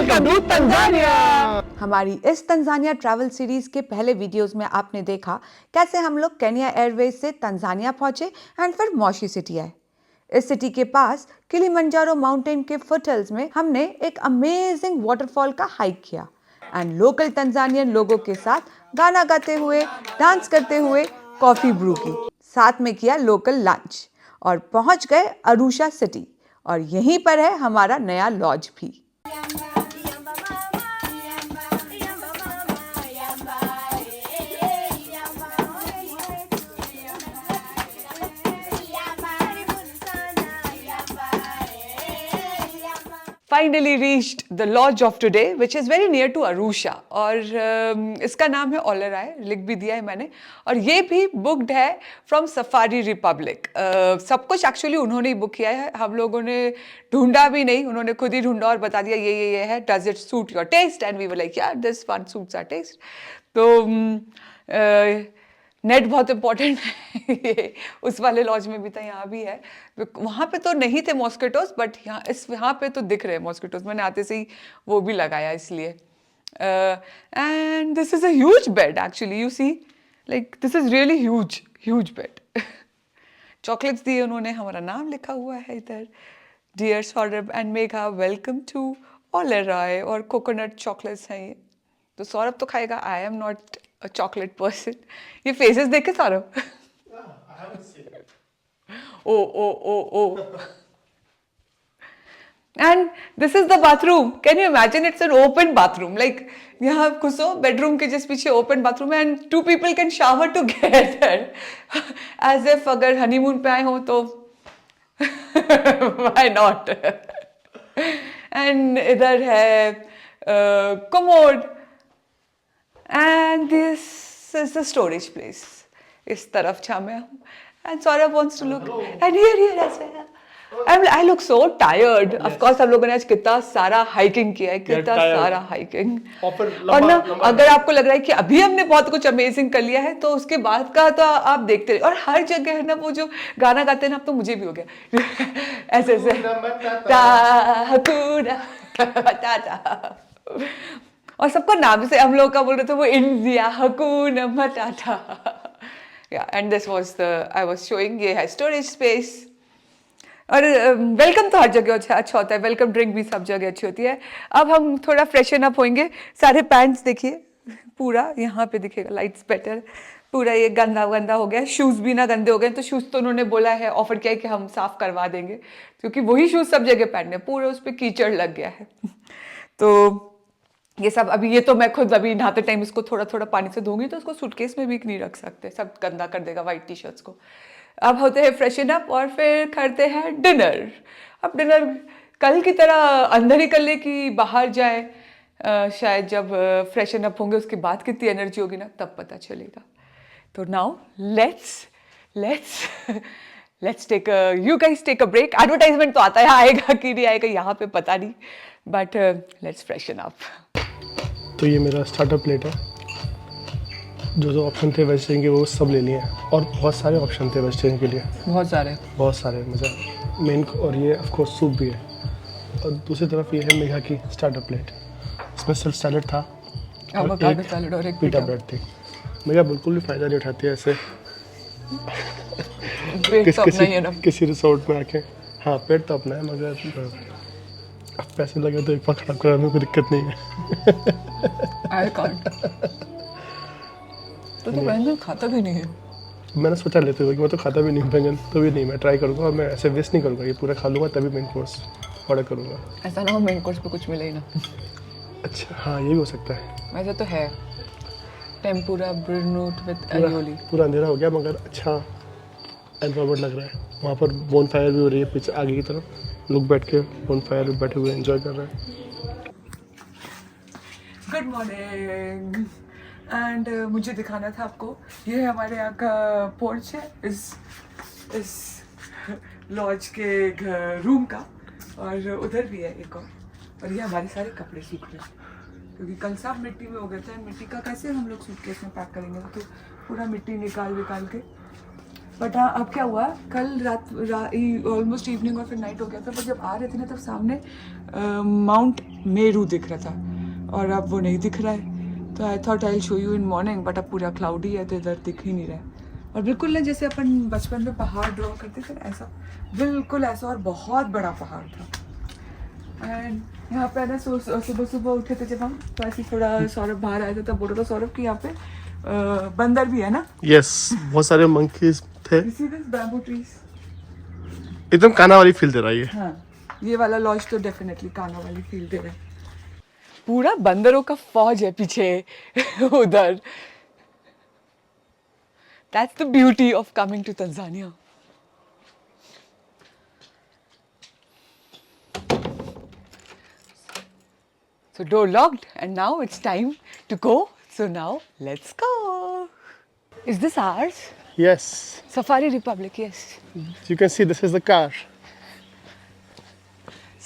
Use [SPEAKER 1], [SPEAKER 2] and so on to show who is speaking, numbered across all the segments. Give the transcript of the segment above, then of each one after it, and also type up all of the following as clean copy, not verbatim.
[SPEAKER 1] Welcome to Tanzania.
[SPEAKER 2] हमारी इस Tanzania travel series के पहले वीडियोस में आपने देखा कैसे हम लोग केनिया एयरवेज से तंजानिया पहुंचे एंड फिर मौशी सिटी आए। इस सिटी के पास किलिमंजारो माउंटेन के फुटहिल्स में हमने एक अमेजिंग वाटरफॉल का हाइक किया एंड लोकल तंजानियन लोगों के साथ गाना गाते हुए, डांस करते हुए कॉफी ब्रू की, साथ में किया लोकल लंच और पहुंच गए अरुशा सिटी। और यहीं पर है हमारा नया लॉज भी।
[SPEAKER 1] Finally reached the lodge of today, which is very near to Arusha. और इसका नाम है ओलेराय, लिख भी दिया है मैंने। और ये भी बुकड है फ्रॉम सफारी रिपब्लिक। सब कुछ एक्चुअली उन्होंने ही बुक किया है, हम लोगों ने ढूंढा भी नहीं, उन्होंने खुद ही ढूंढा और बता दिया ये है, does it suit your taste, and we were like यार this one suits our taste. तो नेट बहुत इंपॉर्टेंट है उस वाले लॉज में भी था, यहाँ भी है। वहाँ पे तो नहीं थे मॉस्किटोज, बट यहाँ पे तो दिख रहे हैं मॉस्किटोज, मैंने आते से ही वो भी लगाया इसलिए। And this is a huge bed actually, you see, like this is really huge bed. Chocolates दिए उन्होंने, हमारा नाम लिखा हुआ है इधर, dear Saurabh and Megha, welcome to Olerai, और कोकोनट चॉकलेट्स हैं ये। तो सौरभ तो खाएगा, I am not a chocolate person. ये faces देखे Saurabh?
[SPEAKER 3] I haven't seen it.
[SPEAKER 1] Oh. And this is the bathroom. Can you imagine? It's an open bathroom. Like यहाँ घुसो, bedroom के just पीछे open bathroom है, and two people can shower together. As if अगर honeymoon पे आए हो तो why not? And इधर है commode. And this is the storage place. इस तरफ छामे हम. And Saurabh wants to look.
[SPEAKER 3] Hello.
[SPEAKER 1] And here as well. I look so tired.
[SPEAKER 3] Yes.
[SPEAKER 1] Of course हम लोगों ने आज कितना सारा hiking किया है, कितना सारा hiking. और ना अगर आपको लग रहा है कि अभी हमने बहुत कुछ amazing कर लिया है, तो उसके बाद का तो आप देखते रहे। और हर जगह है ना वो जो गाना गाते हैं ना, अब तो मुझे भी हो गया ऐसे और सबका नाम से हम लोग का बोल रहे थे, वो इंडिया हकून मटाटा। And this was the I was showing, ये है स्टोरेज स्पेस। और वेलकम तो हर जगह अच्छा होता है, वेलकम ड्रिंक भी सब जगह अच्छी होती है। अब हम थोड़ा फ्रेशन अप होंगे। सारे पैंट्स देखिए, पूरा यहाँ पे दिखेगा, लाइट्स बेटर, पूरा ये गंदा हो गया। शूज़ भी ना गंदे हो गए, तो शूज़ तो उन्होंने बोला है, ऑफर किया है कि हम साफ करवा देंगे, क्योंकि वही शूज़ सब जगह पहनने, पूरा उस पर कीचड़ लग गया है। तो ये सब अभी, ये तो मैं खुद अभी नहाते टाइम इसको थोड़ा पानी से धोऊंगी, तो उसको सूटकेस में भी नहीं रख सकते, सब गंदा कर देगा वाइट टी शर्ट्स को। अब होते हैं फ्रेशन अप और फिर करते हैं डिनर। अब डिनर कल की तरह अंदर ही कर ले कि बाहर जाए, शायद जब फ्रेशन अप होंगे उसके बाद कितनी एनर्जी होगी ना, तब पता चलेगा। तो now let's take you guys take a break. Advertisement तो आता है, आएगा कि नहीं आएगा यहाँ पे पता नहीं, बट लेट्स फ्रेशन अप।
[SPEAKER 3] तो ये मेरा स्टार्टअप प्लेट है। जो ऑप्शन थे वेजिटेरियन के वो सब ले लिए हैं, और बहुत सारे ऑप्शन थे वेजिटेरियन के लिए, बहुत सारे मज़ा मेन। और ये ऑफ कोर्स सूप भी है। और दूसरी तरफ ये है मेघा की स्टार्टअप प्लेट, इसमें सिर्फ सैलड था और एक पीटा ब्रेड थी। मेघा बिल्कुल भी फ़ायदा नहीं उठाती है ऐसे किसी रिसोर्ट में आके। हाँ, पेट तो अपना है, मगर अब पैसे लगे तो एक बार खराब कराने में कोई दिक्कत नहीं है।
[SPEAKER 1] I can't. तो बैंगन खाता भी नहीं है।
[SPEAKER 3] मैंने सोचा लेते हुए कि मैं तो खाता भी नहीं बैंगन, तो भी नहीं, मैं ट्राई करूँगा और मैं ऐसे वेस्ट नहीं करूँगा, ये पूरा खा लूँगा तभी मेन कोर्स ऑर्डर करूँगा।
[SPEAKER 1] ऐसा ना हो मेन कोर्स पे कुछ मिले ही ना।
[SPEAKER 3] अच्छा, हाँ, ये भी हो सकता है।
[SPEAKER 1] वैसे तो है टेम्पुरा ब्रेडनूट विद एलियोली।
[SPEAKER 3] पूरा अंधेरा हो गया, मगर अच्छा एनवायरनमेंट लग रहा है। वहाँ पर बोन फायर भी हो रही है पीछे आगे की तरफ, लोग बैठ के बोन फायर में बैठे हुए एंजॉय कर रहे हैं।
[SPEAKER 1] Good morning. एंड मुझे दिखाना था आपको, ये हमारे यहाँ का पोर्च है इस लॉज के रूम का, और उधर भी है एक और ये हमारे सारे कपड़े सूख रहे हैं, क्योंकि कल सब मिट्टी में हो गए थे। मिट्टी का कैसे हम लोग सूटकेस में पैक करेंगे, तो पूरा मिट्टी निकाल के बट हाँ अब क्या हुआ कल रात ऑलमोस्ट इवनिंग और फिर नाइट हो गया था, पर जब आ रहे थे ना तब सामने माउंट मेरू दिख रहा था और अब वो नहीं दिख रहा है। तो I thought I show you in morning, but अब पूरा क्लाउडी है तो इधर दिख ही नहीं रहा है। और बिल्कुल ना जैसे अपन बचपन में पहाड़ ड्रॉ करते थे ना, ऐसा बिल्कुल ऐसा, और बहुत बड़ा पहाड़ था। एंड यहाँ पे ना सुबह सुबह उठे थे जब हम, तो ऐसे थोड़ा सौरभ बाहर आया था तब बोल रहा था सौरभ कि यहाँ पे बंदर भी है ना।
[SPEAKER 3] यस, बहुत सारे मंकीज थे।
[SPEAKER 1] You see this bamboo trees?
[SPEAKER 3] एकदम काना वाली फील दे रहा है ये।
[SPEAKER 1] हाँ, ये वाला लॉज तो डेफिनेटली काना वाली फील दे रहा है। पूरा बंदरों का फौज है पीछे उधर। That's the beauty of coming to Tanzania. So door locked and now it's time to go. So now let's go. Is this ours?
[SPEAKER 3] Yes,
[SPEAKER 1] Safari Republic, yes.
[SPEAKER 3] you can see this is the car.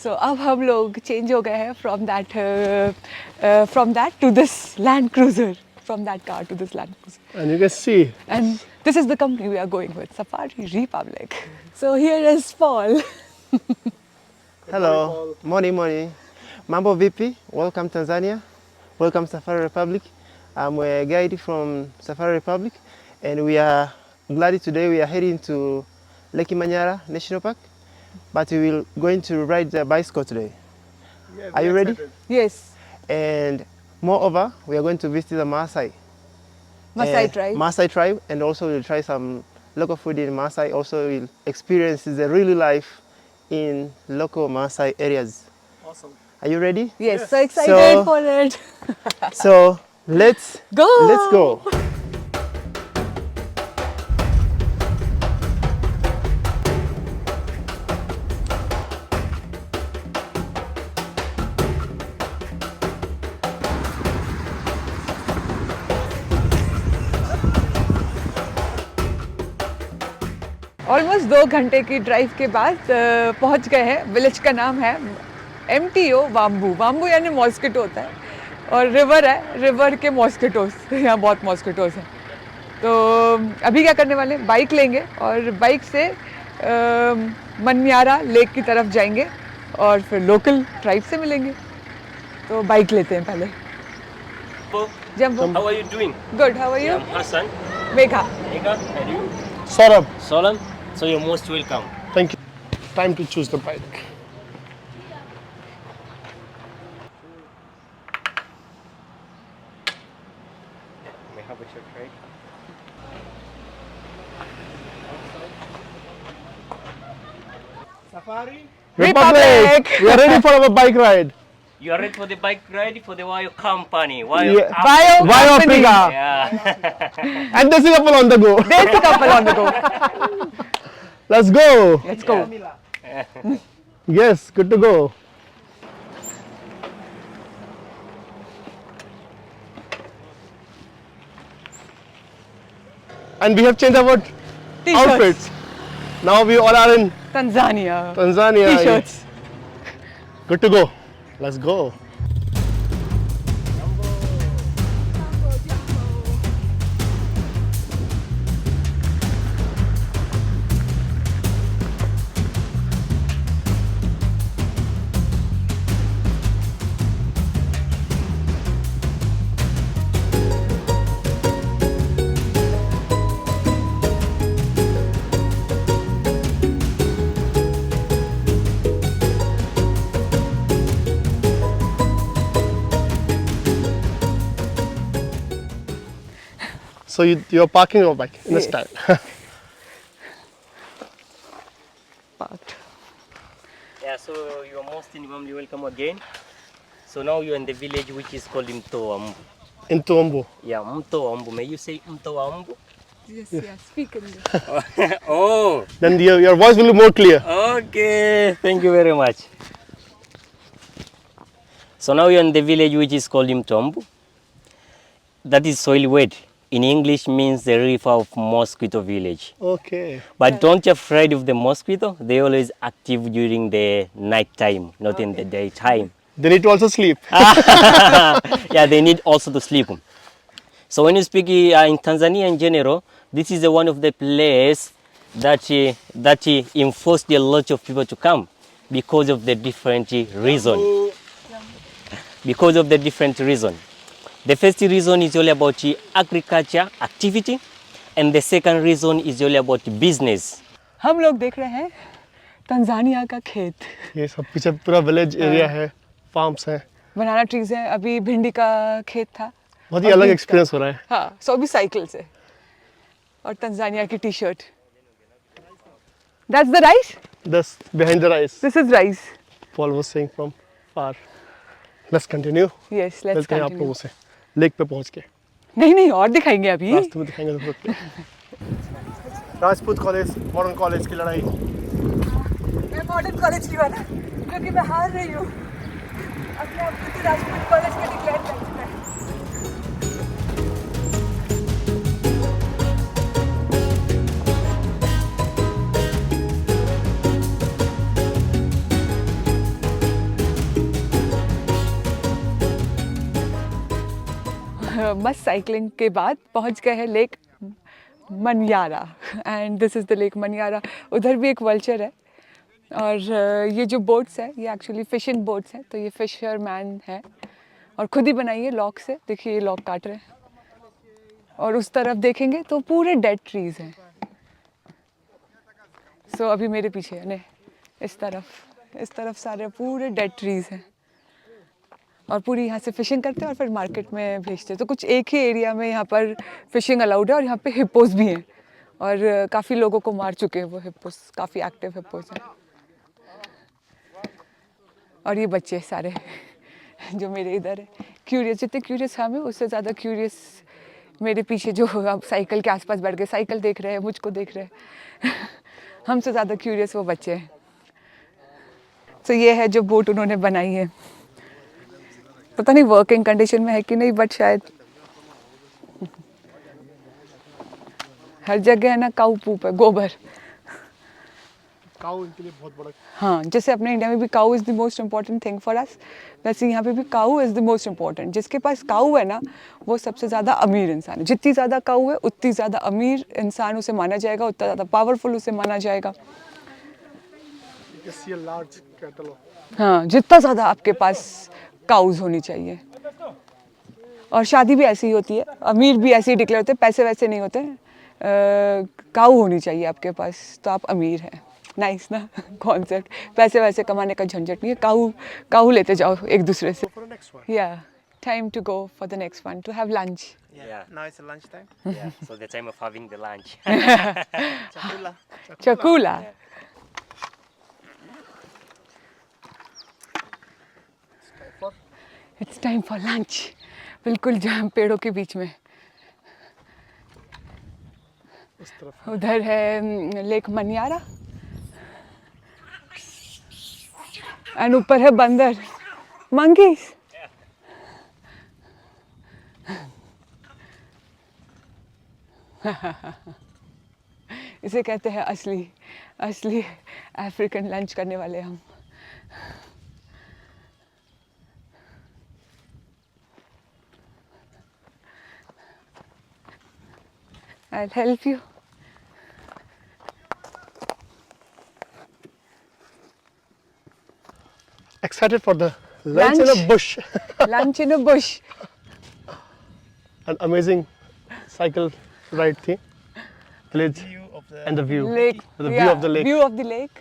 [SPEAKER 1] So अब हम लोग change हो गए हैं from that to this Land Cruiser, from that car to this Land Cruiser.
[SPEAKER 3] And you can see,
[SPEAKER 1] And this is the company we are going with, Safari Republic. So here is Paul.
[SPEAKER 4] Hello, morning. Mambo VP, welcome Tanzania, welcome Safari Republic. I'm a guide from Safari Republic, and we are glad today we are heading to Lake Manyara National Park, but we will going to ride the bicycle today. Are you ready?
[SPEAKER 1] Yes,
[SPEAKER 4] And moreover, we are going to visit the Maasai.
[SPEAKER 1] Maasai tribe.
[SPEAKER 4] Maasai tribe, and also we'll try some local food in Maasai. Also, we'll experience the real life in local Maasai areas.
[SPEAKER 3] awesome.
[SPEAKER 4] Are you ready?
[SPEAKER 1] Yes, so excited
[SPEAKER 4] So-
[SPEAKER 1] for it.
[SPEAKER 4] So let's
[SPEAKER 1] Go!
[SPEAKER 4] Let's go.
[SPEAKER 1] Almost 2 घंटे की drive के बाद पहुंच गए हैं। Village का नाम है MTO वाम्बू। वाम्बू यानी मॉस्किटो होता है, और रिवर है, रिवर के मॉस्किटोस, यहाँ बहुत मॉस्किटोस हैं। तो अभी क्या करने वाले हैं, बाइक लेंगे और बाइक से मन्यारा लेक की तरफ जाएंगे और फिर लोकल ट्राइब से मिलेंगे। तो बाइक लेते हैं पहले। जंबो,
[SPEAKER 5] How are you doing?
[SPEAKER 1] Good, how are you?
[SPEAKER 5] I'm Hassan.
[SPEAKER 1] Megha.
[SPEAKER 5] Ega, and you?
[SPEAKER 3] Saurabh,
[SPEAKER 5] Solan. So you're most welcome.
[SPEAKER 3] thank you. Time to choose the bike.
[SPEAKER 5] May I have a short ride?
[SPEAKER 1] Republic!
[SPEAKER 3] We are ready for our bike ride.
[SPEAKER 5] You are ready for the bike ride for the Wayo company. Wayo
[SPEAKER 3] Yeah.
[SPEAKER 5] company.
[SPEAKER 1] Bio
[SPEAKER 3] Via
[SPEAKER 1] company.
[SPEAKER 3] Africa.
[SPEAKER 5] Yeah.
[SPEAKER 3] And Desi couple on the go.
[SPEAKER 1] Desi couple on the go.
[SPEAKER 3] Let's go.
[SPEAKER 1] Let's go.
[SPEAKER 3] Yes, good to go. And we have changed our
[SPEAKER 1] T-shirts.
[SPEAKER 3] outfits. Now we all are in
[SPEAKER 1] Tanzania.
[SPEAKER 3] Tanzania.
[SPEAKER 1] T-shirts.
[SPEAKER 3] Good to go. Let's go. So you're parking your bike in the
[SPEAKER 1] Yes.
[SPEAKER 3] stand.
[SPEAKER 1] Parked.
[SPEAKER 5] Yeah, so you are most warmly welcome again. So now you're in the village which is called Mtoambu.
[SPEAKER 3] In Tuambu.
[SPEAKER 5] Yeah, Mtoambu. May you say Mtoambu?
[SPEAKER 1] Yes, yeah. Speak in
[SPEAKER 5] Oh,
[SPEAKER 3] Then your voice will be more clear.
[SPEAKER 5] okay. Thank you very much. So now you're in the village which is called Mtoambu. That is soil wet. In English means the river of mosquito village.
[SPEAKER 3] Okay.
[SPEAKER 5] But don't be afraid of the mosquito. They always active during the night time, not in the daytime.
[SPEAKER 3] They need to also sleep.
[SPEAKER 5] Yeah, they need also to sleep. So when you speak in Tanzania in general, this is one of the place that enforced a lot of people to come because of the different reason. Because of the different reason. The first reason is all about agriculture activity, and the second reason is all about business.
[SPEAKER 1] हम लोग देख रहे हैं Tanzania का खेत,
[SPEAKER 3] ये सब पीछे पूरा विलेज एरिया है, फार्म्स हैं।
[SPEAKER 1] बनाना ट्रीज हैं, अभी भिंडी का खेत था।
[SPEAKER 3] बहुत ही
[SPEAKER 1] और
[SPEAKER 3] अलग
[SPEAKER 1] बीट
[SPEAKER 3] एक्सपीरियंस
[SPEAKER 1] का।
[SPEAKER 3] हो रहा है।
[SPEAKER 1] हाँ, सो भी साइकिल से और तंजानिया की T shirt. That's the rice?
[SPEAKER 3] This behind the rice.
[SPEAKER 1] This is rice.
[SPEAKER 3] Paul was saying from far. Let's continue.
[SPEAKER 1] Yes, let's
[SPEAKER 3] मिलते हैं आप
[SPEAKER 1] continue.
[SPEAKER 3] लोगों से लेक पे पहुंच के।
[SPEAKER 1] नहीं नहीं, और दिखाएंगे अभी।
[SPEAKER 3] रास्ते में दिखाएंगे तो रुक के। राजपूत कॉलेज, मॉडर्न कॉलेज की लड़ाई।
[SPEAKER 1] मैं मॉडर्न कॉलेज की बात है, क्योंकि मैं हार रही हूँ। अपने आप को राजपूत कॉलेज का डिक्लेयर कर चुका है। मस्त साइकिलिंग के बाद पहुंच गए हैं lake Maniyara, and this is the lake Maniyara. उधर भी एक वल्चर है, और ये जो बोट्स है ये एक्चुअली फिशिंग बोट्स हैं, तो ये फिशरमैन है और खुद ही बनाई है लॉक से। देखिए ये लॉक काट रहे हैं, और उस तरफ देखेंगे तो पूरे डेड ट्रीज हैं। सो अभी मेरे पीछे है, नहीं इस तरफ सारे पूरे डेड ट्रीज हैं, और पूरी यहाँ से फिशिंग करते हैं और फिर मार्केट में भेजते हैं। तो कुछ एक ही एरिया में यहाँ पर फिशिंग अलाउड है, और यहाँ पे हिप्पोस भी हैं, और काफ़ी लोगों को मार चुके हैं वो हिप्पोस, काफ़ी एक्टिव हिप्पोस हैं। और ये बच्चे सारे जो मेरे इधर है, क्यूरियस, जितने क्यूरियस हम हैं उससे ज़्यादा क्यूरियस मेरे पीछे जो अब साइकिल के आसपास बैठ गए, साइकिल देख रहे हैं, मुझको देख रहे हैं। हमसे ज़्यादा क्यूरियस वो बच्चे हैं। तो ये है जो बोट उन्होंने बनाई है, पता नहीं वर्किंग कंडीशन में है कि नहीं, बट शायद हर जगह है ना काऊ पूप है, गोबर।
[SPEAKER 3] काऊ इनके लिए बहुत बड़ा।
[SPEAKER 1] हाँ, जैसे अपने इंडिया में भी cow is the most important thing for us, वैसे यहाँ पे भी cow is the most important. जिसके पास काऊ है ना वो सबसे ज़्यादा अमीर इंसान है। जितनी ज़्यादा काऊ है उतनी ज़्यादा अमीर इंसान उसे माना जाएगा, उतना ज़्यादा पावरफुल उसे माना जाएगा। हाँ, जितना ज़्यादा आपके पास काउज होनी चाहिए। और शादी भी ऐसी ही होती है, अमीर भी ऐसे ही डिक्लेयर होते हैं, पैसे वैसे नहीं होते हैं। काऊ होनी चाहिए आपके पास तो आप अमीर हैं। नाइस ना कॉन्सेप्ट, पैसे वैसे कमाने का झंझट नहीं है, काऊ लेते जाओ एक दूसरे से। या time to go for the next one, to have lunch.
[SPEAKER 5] Yeah.
[SPEAKER 4] Now it's lunch time.
[SPEAKER 5] Yeah, so the time of having the lunch.
[SPEAKER 4] Chakula.
[SPEAKER 1] चकूला। It's time for lunch. बिल्कुल जहाँ पेड़ों के बीच में। उधर है लेक मनियारा, एंड ऊपर है बंदर, मंकीज। इसे कहते हैं असली अफ्रीकन लंच करने वाले हम। I'll help you.
[SPEAKER 3] Excited for the lunch in a
[SPEAKER 1] Lunch.
[SPEAKER 3] bush.
[SPEAKER 1] Lunch in a bush.
[SPEAKER 3] An amazing cycle ride थी, village and the view.
[SPEAKER 1] Lake.
[SPEAKER 3] The view of the lake.
[SPEAKER 1] View of the lake.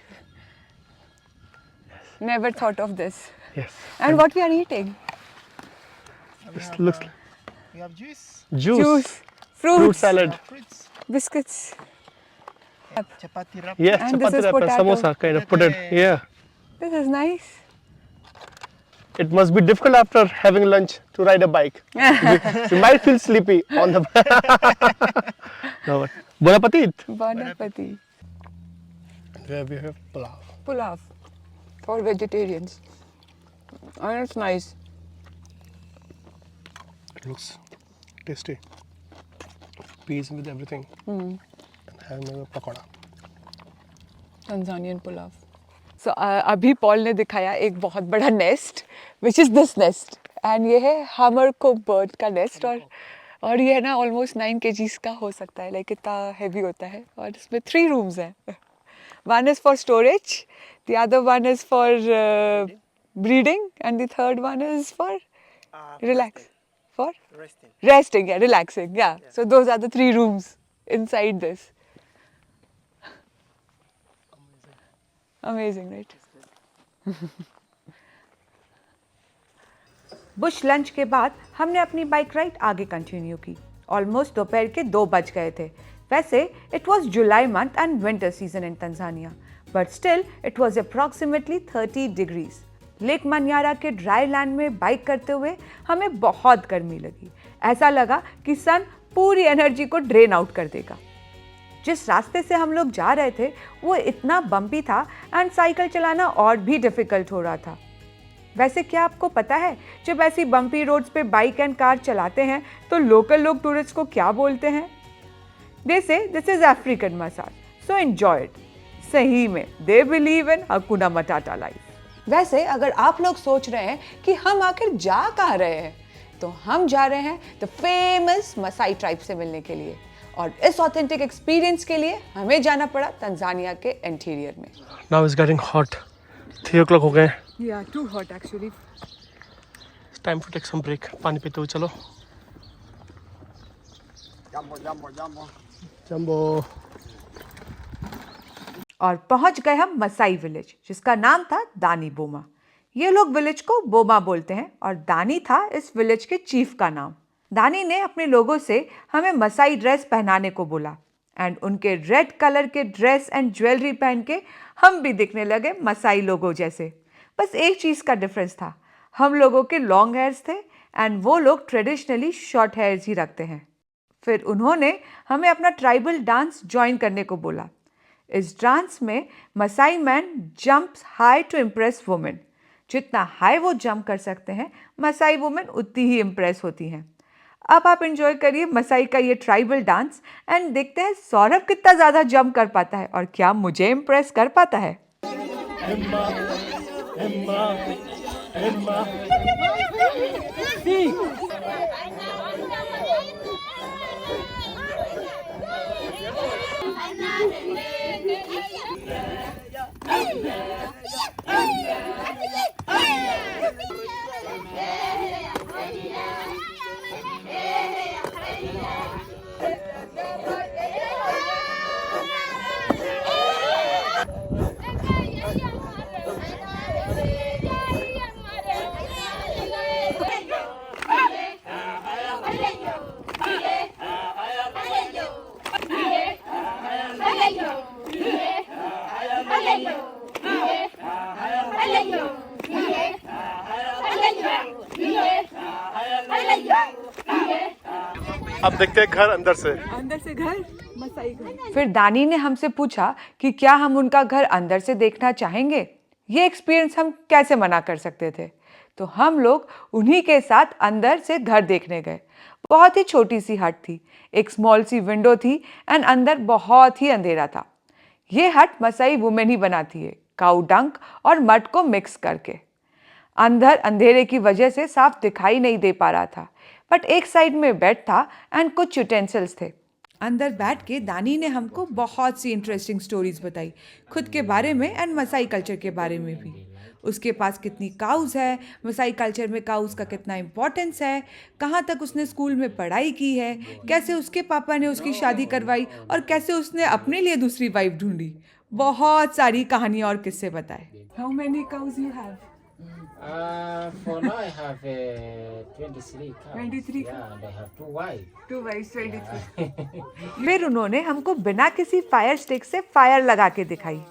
[SPEAKER 1] Never thought of this.
[SPEAKER 3] Yes.
[SPEAKER 1] And what we are eating?
[SPEAKER 3] This looks like
[SPEAKER 4] We have juice,
[SPEAKER 1] Juice,
[SPEAKER 3] fruit
[SPEAKER 1] fruits,
[SPEAKER 3] salad.
[SPEAKER 4] fruits,
[SPEAKER 1] biscuits.
[SPEAKER 4] chapati wrap.
[SPEAKER 3] Yes,
[SPEAKER 1] And this
[SPEAKER 3] chapati
[SPEAKER 1] is
[SPEAKER 3] wrap and
[SPEAKER 1] potato.
[SPEAKER 3] samosa kind of potato. Yeah.
[SPEAKER 1] This is nice.
[SPEAKER 3] It must be difficult after having lunch to ride a bike. You might feel sleepy on the. No, but bon appetit.
[SPEAKER 1] Bon appetit.
[SPEAKER 3] There we have pulao.
[SPEAKER 1] Pulav for vegetarians. And it's nice.
[SPEAKER 3] It looks tasty. Peas with everything. And having a pakoda.
[SPEAKER 1] Tanzanian pulav. So अभी Paul ने दिखाया एक बहुत बड़ा nest, which is this nest, and ये है हमर को बर्ड का नेस्ट। और और ये है ना ऑलमोस्ट 9 kgs का हो सकता है, लाइक इतना हैवी होता है। और इसमें 3 रूम्स हैं। One is for storage, the other one is for breeding and the third one is for relax, for resting, yeah, relaxing, yeah. So those are the 3 rooms inside this. Amazing, right?
[SPEAKER 2] Bush lunch के बाद हमने अपनी bike ride आगे continue की। Almost दोपहर के 2 बज गए थे। वैसे it was July month and winter season in Tanzania, but still it was approximately 30 degrees. Lake मन्यारा के ड्राई लैंड में बाइक करते हुए हमें बहुत गर्मी लगी। ऐसा लगा कि सन पूरी एनर्जी को ड्रेन आउट कर देगा। जिस रास्ते से हम लोग जा रहे थे वो इतना बम्पी था एंड साइकिल चलाना और भी डिफ़िकल्ट हो रहा था। वैसे क्या आपको पता है जब ऐसी बम्पी रोड्स पे बाइक एंड कार चलाते हैं तो लोकल लोग टूरिस्ट को क्या बोलते हैं? दे से this is African massage, so enjoy it. सही में दे बिलीव इन हकुना मटाटा लाइफ। वैसे अगर आप लोग सोच रहे हैं कि हम आखिर जा कहाँ रहे हैं, तो हम जा रहे हैं द फेमस मसाई ट्राइब से मिलने के लिए। और इस ऑथेंटिक एक्सपीरियंस के लिए हमें जाना पड़ा तंजानिया के इंटीरियर में।
[SPEAKER 3] Now it's getting hot, 3 o'clock हो गए।
[SPEAKER 1] Yeah, too hot actually.
[SPEAKER 3] It's time to take some break. पानी पीते हुए चलो। जंबो।
[SPEAKER 2] और पहुंच गए हम मसाई विलेज, जिसका नाम था दानी बोमा। ये लोग विलेज को बोमा बोलते हैं और दानी था इस विलेज के चीफ का नाम। दानी ने अपने लोगों से हमें मसाई ड्रेस पहनाने को बोला एंड उनके रेड कलर के ड्रेस एंड ज्वेलरी पहन के हम भी दिखने लगे मसाई लोगों जैसे। बस एक चीज़ का डिफरेंस था, हम लोगों के लॉन्ग हेयर्स थे एंड वो लोग ट्रेडिशनली शॉर्ट हेयर्स ही रखते हैं। फिर उन्होंने हमें अपना ट्राइबल डांस ज्वाइन करने को बोला। इस डांस में Masai man jumps high to impress women. जितना हाई वो जंप कर सकते हैं मसाई वुमेन उतनी ही इम्प्रेस होती हैं। अब आप एंजॉय करिए मसाई का ये ट्राइबल डांस एंड देखते हैं सौरभ कितना ज़्यादा जंप कर पाता है और क्या मुझे इम्प्रेस कर पाता है।
[SPEAKER 3] अब देखते हैं घर अंदर से
[SPEAKER 1] घर, मसाई घर।
[SPEAKER 2] फिर दानी ने हमसे पूछा कि क्या हम उनका घर अंदर से देखना चाहेंगे। ये एक्सपीरियंस हम कैसे मना कर सकते थे, तो हम लोग उन्हीं के साथ अंदर से घर देखने गए। बहुत ही छोटी सी हट थी, एक स्मॉल सी विंडो थी एंड अंदर बहुत ही अंधेरा था। ये हट मसाई वुमेन ही बनाती है, काऊ डंक और मड को मिक्स करके। अंदर अंधेरे की वजह से साफ दिखाई नहीं दे पा रहा था, बट एक साइड में बेड था एंड कुछ यूटेंसिल्स थे। अंदर बैठ के दानी ने हमको बहुत सी इंटरेस्टिंग स्टोरीज बताई, खुद के बारे में एंड मसाई कल्चर के बारे में भी। उसके पास कितनी काउज है, मसाई कल्चर में काउज का कितना इम्पोर्टेंस है, कहाँ तक उसने स्कूल में पढ़ाई की है, कैसे उसके पापा ने उसकी शादी करवाई और कैसे उसने अपने लिए दूसरी वाइफ ढूंढी। बहुत सारी कहानियाँ और किस्से बताए।
[SPEAKER 1] How many cows you have?
[SPEAKER 6] For now, I have 23 cows.
[SPEAKER 1] 23
[SPEAKER 6] Yeah, and I have 2 wives.
[SPEAKER 1] 2 wives, 23.
[SPEAKER 2] फिर उन्होंने हमको बिना किसी फायर स्टिक से फायर लगा के दिखाई।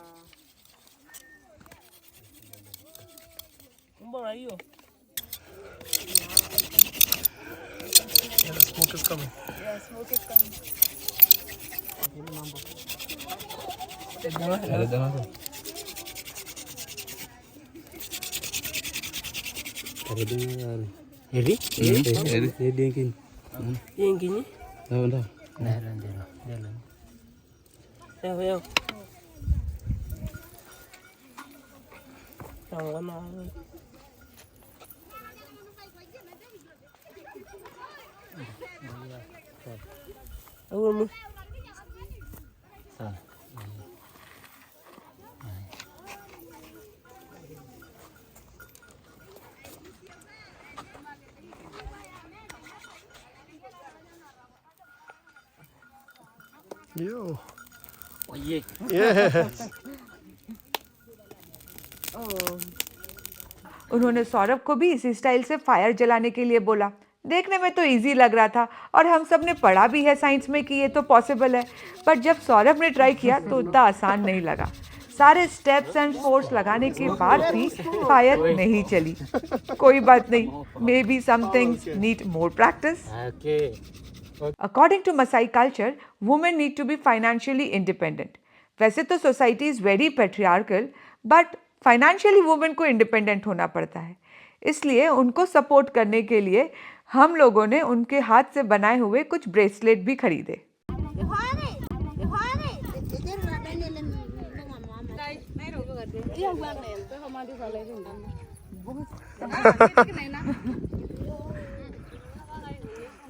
[SPEAKER 3] Smoke is coming.
[SPEAKER 1] Yeah, smoke is coming.
[SPEAKER 6] Jadi?
[SPEAKER 7] Jadi yang kini.
[SPEAKER 6] Yang gini?
[SPEAKER 7] Tahu dah.
[SPEAKER 6] Dalam. Yo. Yang mana? Awal mu.
[SPEAKER 3] Yo.
[SPEAKER 5] Oh yeah.
[SPEAKER 3] Yes.
[SPEAKER 2] उन्होंने सौरभ को भी इसी स्टाइल से फायर जलाने के लिए बोला। देखने में तो इजी लग रहा था और हम सब ने पढ़ा भी है साइंस में कि ये तो पॉसिबल है, पर जब सौरभ ने ट्राई किया तो उतना आसान नहीं लगा। सारे स्टेप्स एंड फोर्स लगाने के बाद भी फायर नहीं चली। कोई बात नहीं, maybe some things need more practice.
[SPEAKER 6] Okay.
[SPEAKER 2] According to Masai culture, women need to be financially independent. वैसे तो society is very patriarchal, but financially women को इंडिपेंडेंट होना पड़ता है। इसलिए उनको सपोर्ट करने के लिए हम लोगों ने उनके हाथ से बनाए हुए कुछ ब्रेसलेट भी खरीदे।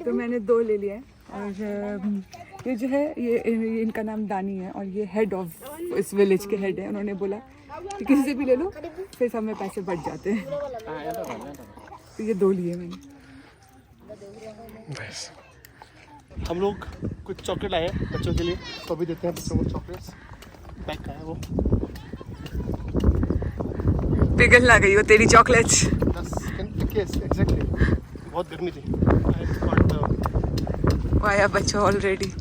[SPEAKER 2] तो मैंने 2 ले लिए हैं और ये जो है ये इनका नाम दानी है और ये हेड ऑफ इस विलेज के हेड है। उन्होंने बोला कि किसी से भी ले लो, फिर सब में पैसे बढ़ जाते हैं। तो ये 2 लिए मैंने।
[SPEAKER 3] हम लोग कुछ चॉकलेट लाए हैं बच्चों के लिए, तो अभी देते हैं बच्चों को चॉकलेट्स। बैग का है वो।
[SPEAKER 2] पिघल ना गई हो तेरी चॉकलेट्स।
[SPEAKER 3] एग्जैक्टली, बहुत गर्मी थी।
[SPEAKER 2] आया बच्चा already.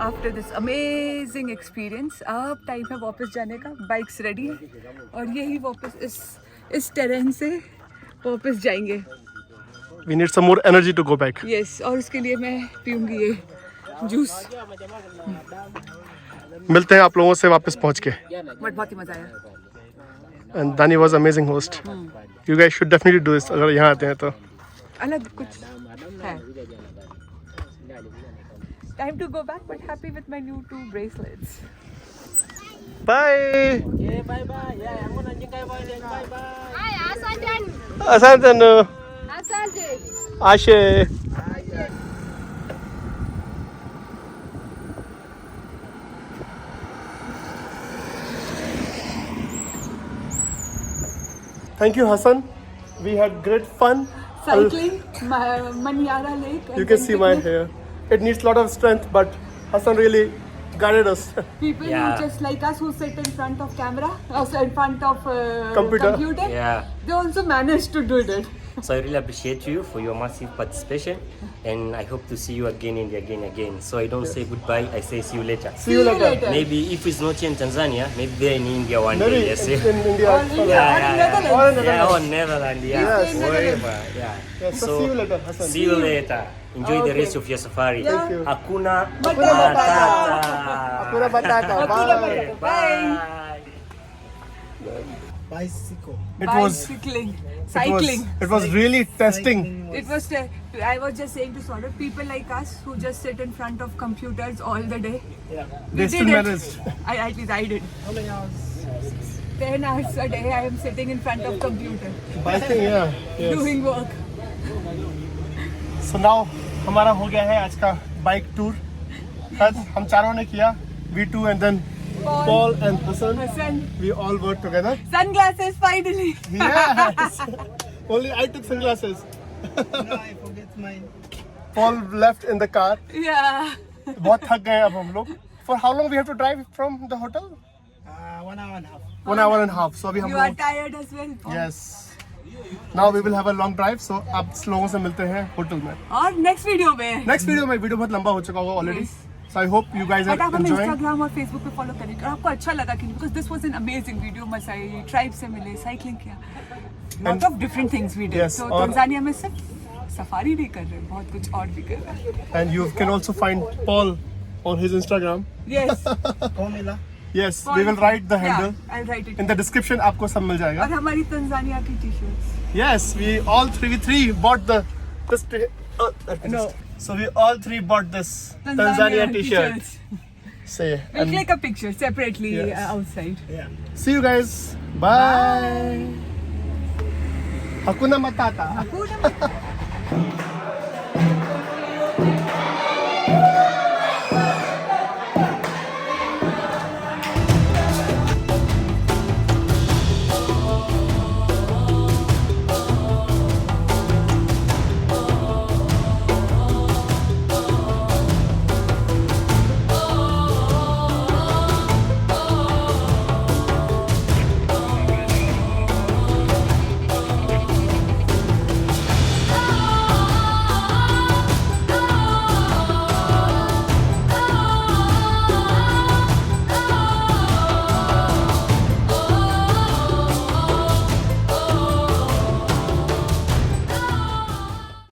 [SPEAKER 2] After this amazing experience अब टाइम है वापस जाने का। बाइक्स रेडी है और यही वापस इस टेरेन से वापस जाएंगे।
[SPEAKER 3] We need some more energy to go back.
[SPEAKER 2] Yes, और उसके लिए मैं पीऊंगी ये जूस।
[SPEAKER 3] मिलते हैं आप लोगों से वापस पहुंच के।
[SPEAKER 2] बट बहुत ही मजा आया।
[SPEAKER 3] And Dani was amazing host. You guys should definitely do this अगर यहाँ आते हैं तो।
[SPEAKER 2] अलग कुछ है। Time to go back, but happy with my new 2 bracelets.
[SPEAKER 3] Bye.
[SPEAKER 6] Okay, bye-bye. Yeah, I'm gonna jengkai bye-bye. Bye-bye.
[SPEAKER 8] Hai, Asanjan.
[SPEAKER 3] Asante.
[SPEAKER 8] Asante.
[SPEAKER 3] Ashe. Thank you, Hassan. We had great fun.
[SPEAKER 2] Cycling, Manyara Lake.
[SPEAKER 3] You can see my hair. It needs a lot of strength, but Hassan really guided us.
[SPEAKER 2] People
[SPEAKER 5] Yeah.
[SPEAKER 2] who just like us who sit in front of camera, also in front of
[SPEAKER 3] Computer.
[SPEAKER 5] Yeah.
[SPEAKER 2] they also managed to do it.
[SPEAKER 5] So I really appreciate you for your massive participation, and I hope to see you again and again. So I don't say goodbye, I say see you later.
[SPEAKER 3] See you later.
[SPEAKER 5] Maybe if it's not here in Tanzania, maybe they're in India one
[SPEAKER 3] Maybe
[SPEAKER 5] day. Yes.
[SPEAKER 3] in India.
[SPEAKER 2] Or India, or Netherlands.
[SPEAKER 3] Or in
[SPEAKER 5] Yeah,
[SPEAKER 3] Netherlands.
[SPEAKER 5] or Netherlands. Yeah.
[SPEAKER 3] Yes.
[SPEAKER 5] Wherever. Yeah.
[SPEAKER 3] Yes, so see you later, Hassan.
[SPEAKER 5] See you later. Enjoy the
[SPEAKER 2] Okay.
[SPEAKER 5] rest of your safari.
[SPEAKER 3] Thank you.
[SPEAKER 5] Hakuna
[SPEAKER 2] Matata.
[SPEAKER 5] Matata.
[SPEAKER 3] Hakuna Matata.
[SPEAKER 2] Hakuna
[SPEAKER 3] Bye.
[SPEAKER 2] Matata. Bye.
[SPEAKER 6] Bicycle.
[SPEAKER 3] It was.
[SPEAKER 2] Cycling.
[SPEAKER 3] It was really testing.
[SPEAKER 2] It was. I was just saying to sort of people like us who just sit in front of computers all the day.
[SPEAKER 3] They still
[SPEAKER 2] did it.
[SPEAKER 3] managed.
[SPEAKER 2] At least I did. How many hours? 10 hours a day I am sitting in front of computer
[SPEAKER 3] Biking, yeah. Yes.
[SPEAKER 2] doing work.
[SPEAKER 3] So now हमारा हो गया है आज का bike tour. हम चारों ने किया, we two and then Paul and Hassan. We all worked together.
[SPEAKER 2] Sunglasses finally.
[SPEAKER 3] Yes. Only I took sunglasses.
[SPEAKER 6] No, I forget mine.
[SPEAKER 3] Paul left in the car.
[SPEAKER 2] Yeah.
[SPEAKER 3] बहुत थक गए अब हम लोग, For how long we have to drive from the hotel?
[SPEAKER 6] 1 hour and a half.
[SPEAKER 3] 1 hour and a half. So अभी हम लोग
[SPEAKER 1] tired as well.
[SPEAKER 3] yes. Now we will have a long drive. So आप लोगों से मिलते हैं hotel में.
[SPEAKER 1] और next video में.
[SPEAKER 3] Next video में वीडियो बहुत लंबा हो चुका होगा already. So I hope you guys are
[SPEAKER 1] और आप हमें
[SPEAKER 3] enjoying.
[SPEAKER 1] Instagram और Facebook पे follow करें और आपको अच्छा लगा कि because this was an amazing video. मजा आई, tribe से मिले, cycling किया, lot of different things we did.
[SPEAKER 3] Yes,
[SPEAKER 1] So
[SPEAKER 3] और-
[SPEAKER 1] तंजानिया में सिर्फ सफारी नहीं कर रहे, बहुत कुछ और भी कर रहे हैं.
[SPEAKER 3] And you can also find Paul on his Instagram.
[SPEAKER 1] Yes.
[SPEAKER 6] Formula.
[SPEAKER 3] Yes, we will write the handle
[SPEAKER 1] Yeah, I'll write it.
[SPEAKER 3] in the description. आपको सब मिल जाएगा.
[SPEAKER 1] और हमारी तंजानिया की t-shirts.
[SPEAKER 3] Yes, we three bought the this. No. So we all three bought this Tanzania t-shirt.
[SPEAKER 1] t-shirts.
[SPEAKER 3] Say
[SPEAKER 1] We'll
[SPEAKER 3] and
[SPEAKER 1] click a picture separately
[SPEAKER 3] Yes.
[SPEAKER 1] Outside.
[SPEAKER 3] see you guys. Bye. Hakuna Matata.
[SPEAKER 1] Hakuna Matata.